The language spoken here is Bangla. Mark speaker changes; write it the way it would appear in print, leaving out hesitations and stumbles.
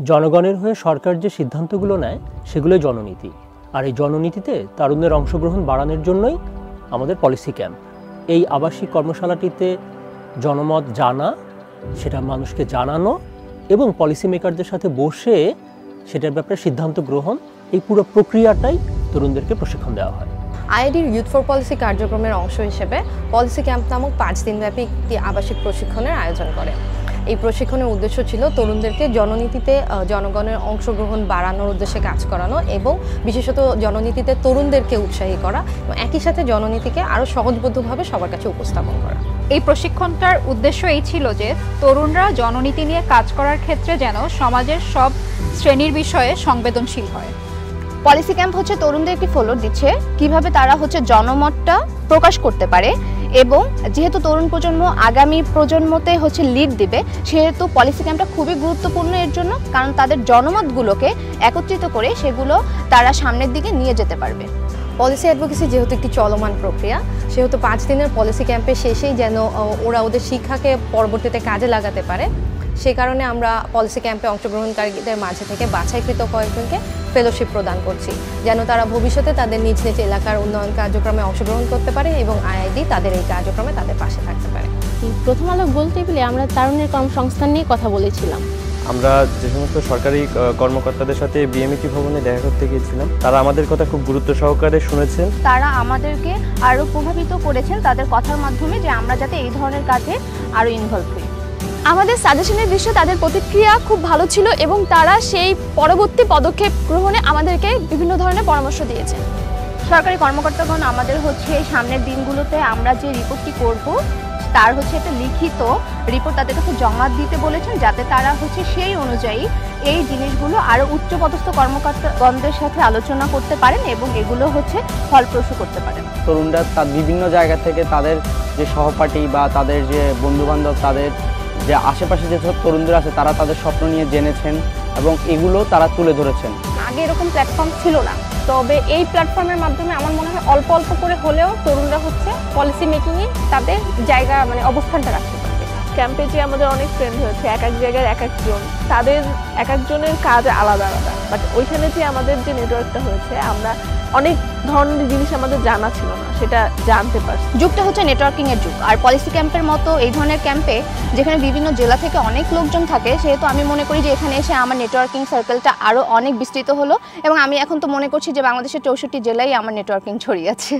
Speaker 1: জনগণের হয়ে সরকার যে সিদ্ধান্তগুলো নেয় সেগুলোই জননীতি, আর এই জননীতিতে তরুণদের অংশগ্রহণ বাড়ানোর জন্যই আমাদের পলিসি ক্যাম্প। এই আবাসিক কর্মশালাটিতে জনমত জানা, সেটা মানুষকে জানানো এবং পলিসি মেকারদের সাথে বসে সেটার ব্যাপারে সিদ্ধান্ত গ্রহণ, এই পুরো প্রক্রিয়াটাই তরুণদেরকে প্রশিক্ষণ দেওয়া হয়।
Speaker 2: আইআইডির ইউথ ফর পলিসি কার্যক্রমের অংশ হিসেবে পলিসি ক্যাম্প নামক 5 দিনব্যাপী একটি আবাসিক প্রশিক্ষণের আয়োজন করে। এই প্রশিক্ষণের উদ্দেশ্য ছিল তরুণদেরকে জননীতিতে জনগণের অংশগ্রহণ বাড়ানোর উদ্দেশ্যে কাজ করানো এবং বিশেষত জননীতিতে তরুণদেরকে উৎসাহী করা এবং একই সাথে জননীতিকে আরও সহজবোধ্যভাবে সবার কাছে উপস্থাপন করা।
Speaker 3: এই প্রশিক্ষণটার উদ্দেশ্য এই ছিল যে তরুণরা জননীতি নিয়ে কাজ করার ক্ষেত্রে যেন সমাজের সব শ্রেণীর বিষয়ে সংবেদনশীল হয়।
Speaker 4: পলিসি ক্যাম্প হচ্ছে তরুণদের একটি ফ্লোর দিচ্ছে কিভাবে তারা জনমতটা প্রকাশ করতে পারে, এবং যেহেতু তরুণ প্রজন্ম আগামী প্রজন্মতে লিড দিবে, সেহেতু পলিসি ক্যাম্পটা খুবই গুরুত্বপূর্ণ এর জন্য, কারণ তাদের জনমতগুলোকে একত্রিত করে সেগুলো তারা সামনের দিকে নিয়ে যেতে পারবে।
Speaker 2: পলিসি অ্যাডভোকেসি যেহেতু একটি চলমান প্রক্রিয়া, সেহেতু 5 দিনের পলিসি ক্যাম্পে শেষেই যেন ওরা ওদের শিক্ষাকে পরবর্তীতে কাজে লাগাতে পারে, সে কারণে আমরা পলিসি ক্যাম্পে অংশগ্রহণকারীদের মাঝে থেকে বাছাইকৃত কয়েকজনকে ফেলোশিপ প্রদান করছি, যেন তারা ভবিষ্যতে তাদের নিজ নিজ এলাকার উন্নয়ন কার্যক্রমে অংশগ্রহণ করতে পারে এবং আইআইডি তাদের এই কার্যক্রমে তাদের পাশে থাকতে পারে।
Speaker 5: প্রথম আলো গোল টেবিলে আমরা তরুণের কর্মসংস্থান নিয়ে কথা বলেছিলাম।
Speaker 6: আমরা যে সমস্ত সরকারি কর্মকর্তাদের সাথে বিএমইটি ভবনে দেখা করতে গিয়েছিলাম, তারা আমাদের কথা খুব গুরুত্ব সহকারে শুনেছেন।
Speaker 4: তারা আমাদেরকে আরও প্রভাবিত করেছেন তাদের কথার মাধ্যমে, যে আমরা যাতে এই ধরনের কাজে আরও ইনভলভ হই। আমাদের সাজেশনের বিষয়ে তাদের প্রতিক্রিয়া খুব ভালো ছিল এবং তারা সেই পরবর্তী পদক্ষেপ গ্রহণে আমাদেরকে বিভিন্ন ধরনের পরামর্শ দিয়েছেন। সরকারি কর্মকর্তাগণ আমাদের সামনের দিনগুলোতে আমরা যে রিপোর্টটি করব তার একটা লিখিত রিপোর্ট তাদের কাছে জমা দিতে বলেছেন, যাতে তারা সেই অনুযায়ী এই জিনিসগুলো আরও উচ্চপদস্থ কর্মকর্তাগণদের সাথে আলোচনা করতে পারেন এবং এগুলো ফলপ্রসূ করতে পারেন।
Speaker 7: তরুণরা তার বিভিন্ন জায়গা থেকে তাদের যে সহপাঠী বা তাদের যে বন্ধুবান্ধব, তাদের যে আশেপাশে যেসব তরুণদের আছে, তারা তাদের স্বপ্ন নিয়ে জেনেছেন এবং এগুলো তারা তুলে ধরেছেন।
Speaker 5: আগে এরকম প্ল্যাটফর্ম ছিল না, তবে এই প্ল্যাটফর্মের মাধ্যমে আমার মনে হয় অল্প অল্প করে হলেও তরুণরা পলিসি মেকিংয়ে তাদের জায়গা অবস্থানটা রাখতে পারবে। ক্যাম্পে যে আমাদের অনেক ফ্রেন্ড হয়েছে, এক এক জায়গার এক একজন, তাদের এক একজনের কাজ আলাদা আলাদা, বাট ওইখানে যে আমাদের যে নেটওয়ার্কটা হয়েছে, আমরা অনেক ধরনের জিনিস আমাদের জানা ছিল না, সেটা জানতে পারছি।
Speaker 4: যুগটা নেটওয়ার্কিং এর যুগ, আর পলিসি ক্যাম্পের মতো এই ধরনের ক্যাম্পে যেখানে বিভিন্ন জেলা থেকে অনেক লোকজন থাকে, সেহেতু আমি মনে করি যে এখানে এসে আমার নেটওয়ার্কিং সার্কেলটা আরও অনেক বিস্তৃত হলো এবং আমি এখন তো মনে করছি যে বাংলাদেশের 64 জেলায় আমার নেটওয়ার্কিং ছড়িয়ে আছে।